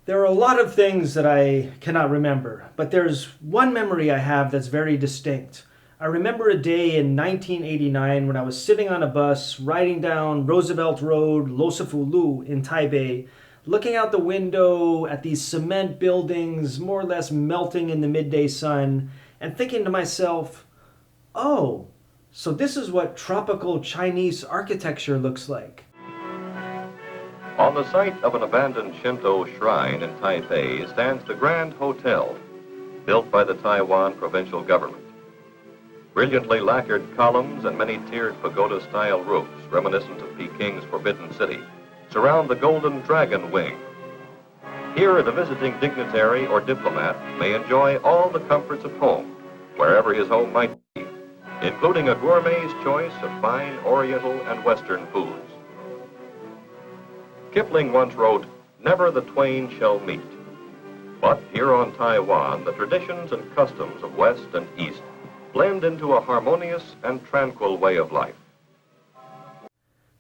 There are a lot of things that I cannot remember, but there's one memory I have that's very distinct. I remember a day in 1989 when I was sitting on a bus riding down Roosevelt Road, Losafulu in Taipei, looking out the window at these cement buildings more or less melting in the midday sun, and thinking to myself, oh, so this is what tropical Chinese architecture looks like. On the site of an abandoned Shinto shrine in Taipei stands the Grand Hotel, built by the Taiwan provincial government. Brilliantly lacquered columns and many tiered pagoda-style roofs, reminiscent of Peking's Forbidden City, surround the Golden Dragon Wing. Here, the visiting dignitary or diplomat may enjoy all the comforts of home, wherever his home might be, including a gourmet's choice of fine Oriental and Western foods. Kipling once wrote, "Never the twain shall meet." But here on Taiwan, the traditions and customs of West and East blend into a harmonious and tranquil way of life.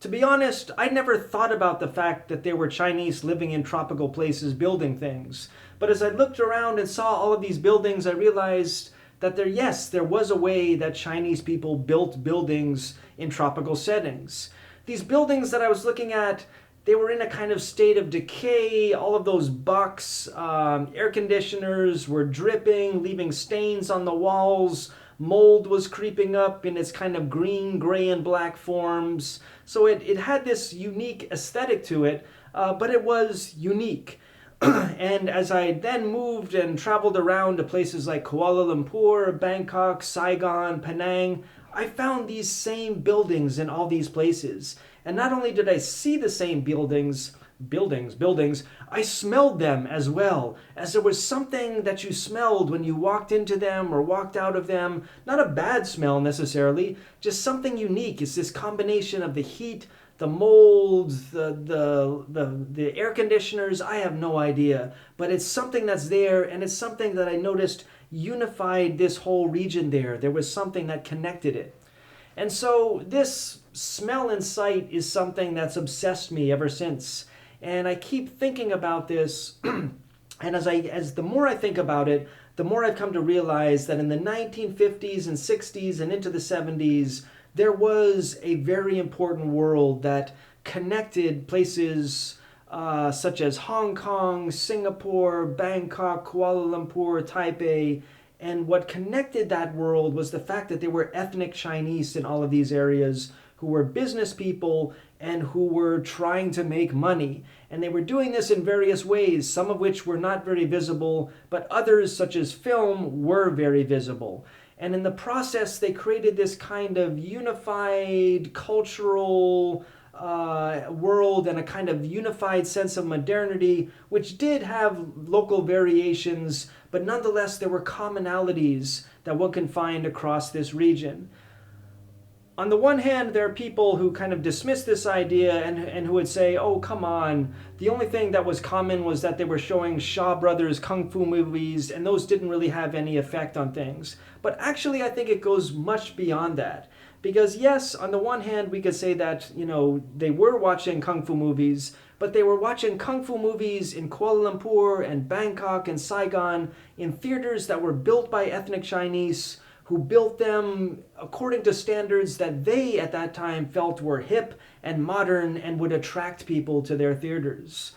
To be honest, I never thought about the fact that there were Chinese living in tropical places building things. But as I looked around and saw all of these buildings, I realized that there was a way that Chinese people built buildings in tropical settings. These buildings that I was looking at, they were in a kind of state of decay. All of those box air conditioners were dripping, leaving stains on the walls. Mold was creeping up in its kind of green, gray, and black forms. So it had this unique aesthetic to it, but it was unique. And as I then moved and traveled around to places like Kuala Lumpur, Bangkok, Saigon, Penang, I found these same buildings in all these places. And not only did I see the same buildings, I smelled them as well, as there was something that you smelled when you walked into them or walked out of them. Not a bad smell necessarily, just something unique. It's this combination of the heat, the mold, the air conditioners. I have no idea, but it's something that's there, and it's something that I noticed unified this whole region there. There was something that connected it. And so this smell and sight is something that's obsessed me ever since. And I keep thinking about this, and as the more I think about it, the more I've come to realize that in the 1950s and 60s and into the 70s, there was a very important world that connected places such as Hong Kong, Singapore, Bangkok, Kuala Lumpur, Taipei. And what connected that world was the fact that there were ethnic Chinese in all of these areas who were business people and who were trying to make money. And they were doing this in various ways, some of which were not very visible, but others, such as film, were very visible. And in the process, they created this kind of unified cultural world and a kind of unified sense of modernity, which did have local variations, but nonetheless there were commonalities that one can find across this region. On the one hand, there are people who kind of dismiss this idea and who would say, oh, come on, the only thing that was common was that they were showing Shaw Brothers kung fu movies, and those didn't really have any effect on things. But actually, I think it goes much beyond that. Because yes, on the one hand, we could say that, they were watching kung fu movies, but they were watching kung fu movies in Kuala Lumpur and Bangkok and Saigon in theaters that were built by ethnic Chinese who built them according to standards that they at that time felt were hip and modern and would attract people to their theaters.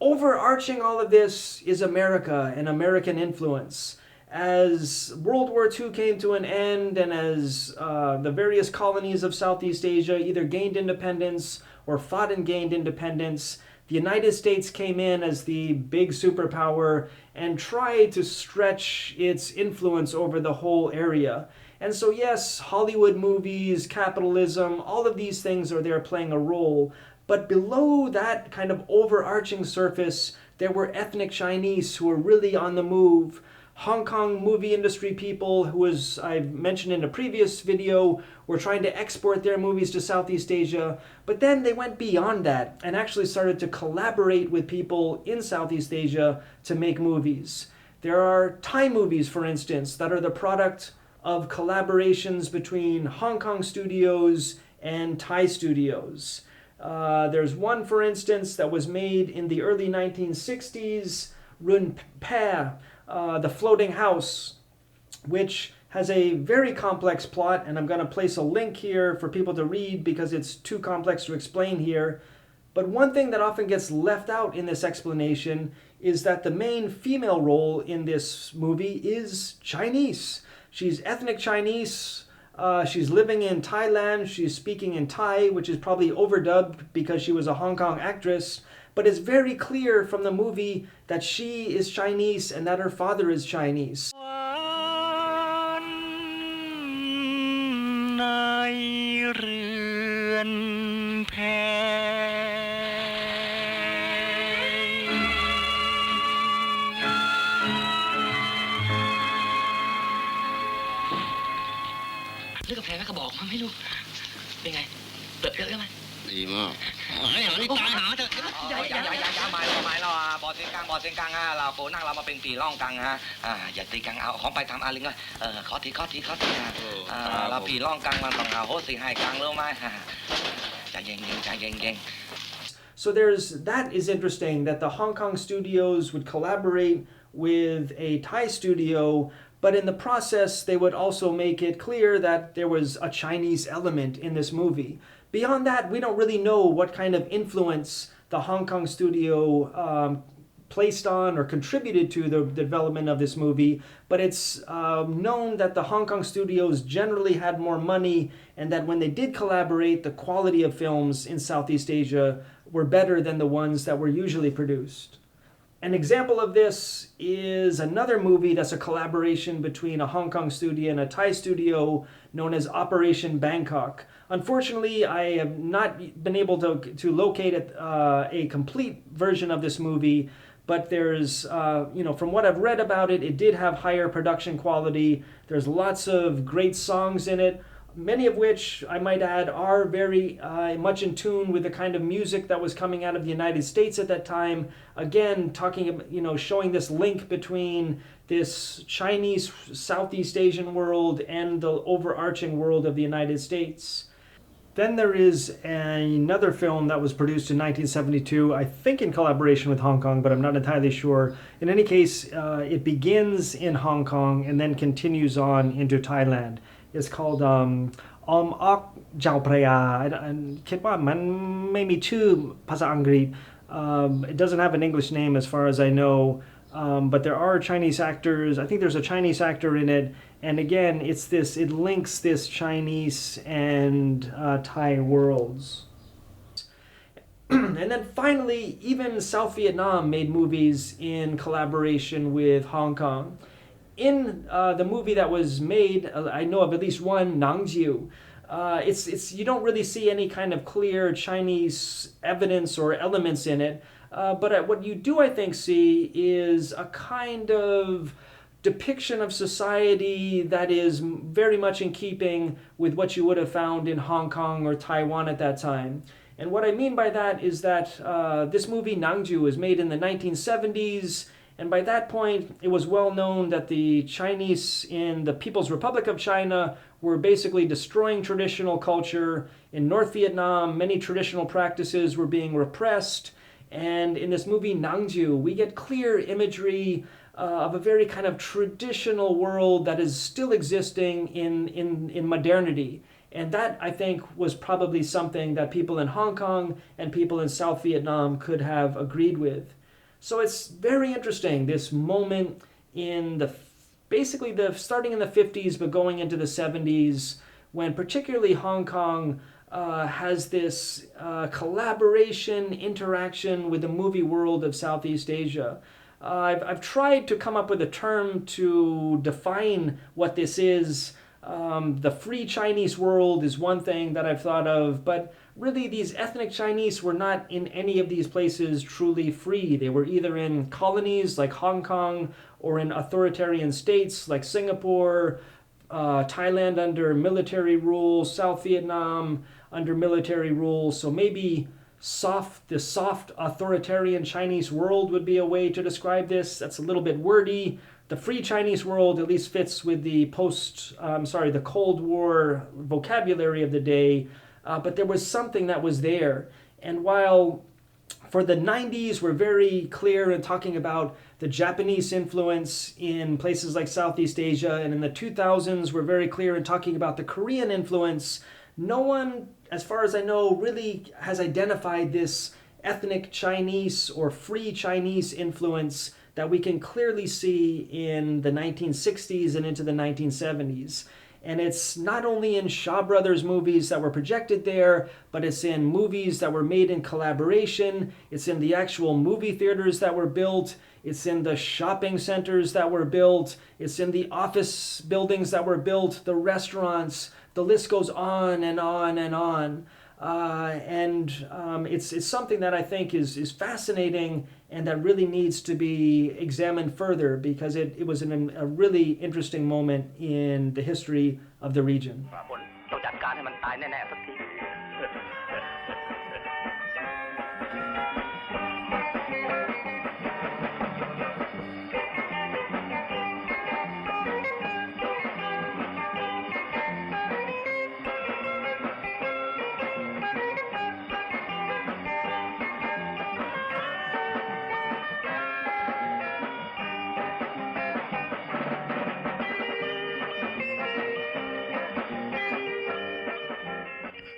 Overarching all of this is America and American influence. As World War II came to an end and as the various colonies of Southeast Asia either gained independence or fought and gained independence, the United States came in as the big superpower and tried to stretch its influence over the whole area. And so yes, Hollywood movies, capitalism, all of these things are there playing a role. But below that kind of overarching surface, there were ethnic Chinese who were really on the move. Hong Kong movie industry people who, as I've mentioned in a previous video, were trying to export their movies to Southeast Asia, but then they went beyond that and actually started to collaborate with people in Southeast Asia to make movies. There are Thai movies, for instance, that are the product of collaborations between Hong Kong studios and Thai studios. There's one, for instance, that was made in the early 1960s, Ruen Pae, The Floating House, which has a very complex plot, and I'm going to place a link here for people to read because it's too complex to explain here. But one thing that often gets left out in this explanation is that the main female role in this movie is Chinese. She's ethnic Chinese. She's living in Thailand. She's speaking in Thai, which is probably overdubbed because she was a Hong Kong actress. But it's very clear from the movie that she is Chinese and that her father is Chinese. Ruen Pae เลือกกาแฟแม่ก็บอกมาไม่รู้เป็นไงเลือกไหมดีมากให้หานี่ตายหาเถอะอย่าหมายเราบอเซนกังเราโกนั่งเรามาเป็นปีร่องกังอย่าตีกังเอาของไปทำอาลิงก็ขอทีเราปีร่องกังมันต้องเอาโหสิให้กังรู้ไหมใจเย็น So that is interesting that the Hong Kong studios would collaborate with a Thai studio, but in the process they would also make it clear that there was a Chinese element in this movie. Beyond that, we don't really know what kind of influence the Hong Kong studio placed on or contributed to the development of this movie, but it's known that the Hong Kong studios generally had more money and that when they did collaborate, the quality of films in Southeast Asia were better than the ones that were usually produced. An example of this is another movie that's a collaboration between a Hong Kong studio and a Thai studio known as Operation Bangkok. Unfortunately, I have not been able to locate a complete version of this movie, but there's, from what I've read about it, it did have higher production quality. There's lots of great songs in it, many of which, I might add, are very much in tune with the kind of music that was coming out of the United States at that time. Again, talking about, showing this link between this Chinese Southeast Asian world and the overarching world of the United States. Then there is another film that was produced in 1972, I think in collaboration with Hong Kong, but I'm not entirely sure. In any case, it begins in Hong Kong and then continues on into Thailand. It's called Om Ok Jau Praya. คิดว่ามันไม่มีชื่อภาษาอังกฤษ It doesn't have an English name as far as I know, but there are Chinese actors. I think there's a Chinese actor in it. And again, it links this Chinese and Thai worlds. And then finally, even South Vietnam made movies in collaboration with Hong Kong. In the movie that was made, I know of at least one, Nang Jiu. You don't really see any kind of clear Chinese evidence or elements in it. But what you do, I think, see is a kind of depiction of society that is very much in keeping with what you would have found in Hong Kong or Taiwan at that time. And what I mean by that is that this movie Nangju was made in the 1970s, and by that point it was well known that the Chinese in the People's Republic of China were basically destroying traditional culture. In North Vietnam, many traditional practices were being repressed, and in this movie Nangju we get clear imagery of a very kind of traditional world that is still existing in modernity. And that, I think, was probably something that people in Hong Kong and people in South Vietnam could have agreed with. So it's very interesting, this moment in basically starting in the 50s but going into the 70s, when particularly Hong Kong has this collaboration, interaction with the movie world of Southeast Asia. I've tried to come up with a term to define what this is. The free Chinese world is one thing that I've thought of, but really these ethnic Chinese were not in any of these places truly free. They were either in colonies like Hong Kong or in authoritarian states like Singapore, Thailand under military rule, South Vietnam under military rule. So maybe the soft authoritarian Chinese world would be a way to describe this. That's a little bit wordy. The free Chinese world at least fits with the the Cold War vocabulary of the day, but there was something that was there. And while for the 90s, we're very clear in talking about the Japanese influence in places like Southeast Asia, and in the 2000s, we're very clear in talking about the Korean influence. No one, as far as I know, really has identified this ethnic Chinese or free Chinese influence that we can clearly see in the 1960s and into the 1970s. And it's not only in Shaw Brothers movies that were projected there, but it's in movies that were made in collaboration. It's in the actual movie theaters that were built. It's in the shopping centers that were built. It's in the office buildings that were built, the restaurants. The list goes on and on and on. It's something that I think is fascinating and that really needs to be examined further, because it was a really interesting moment in the history of the region.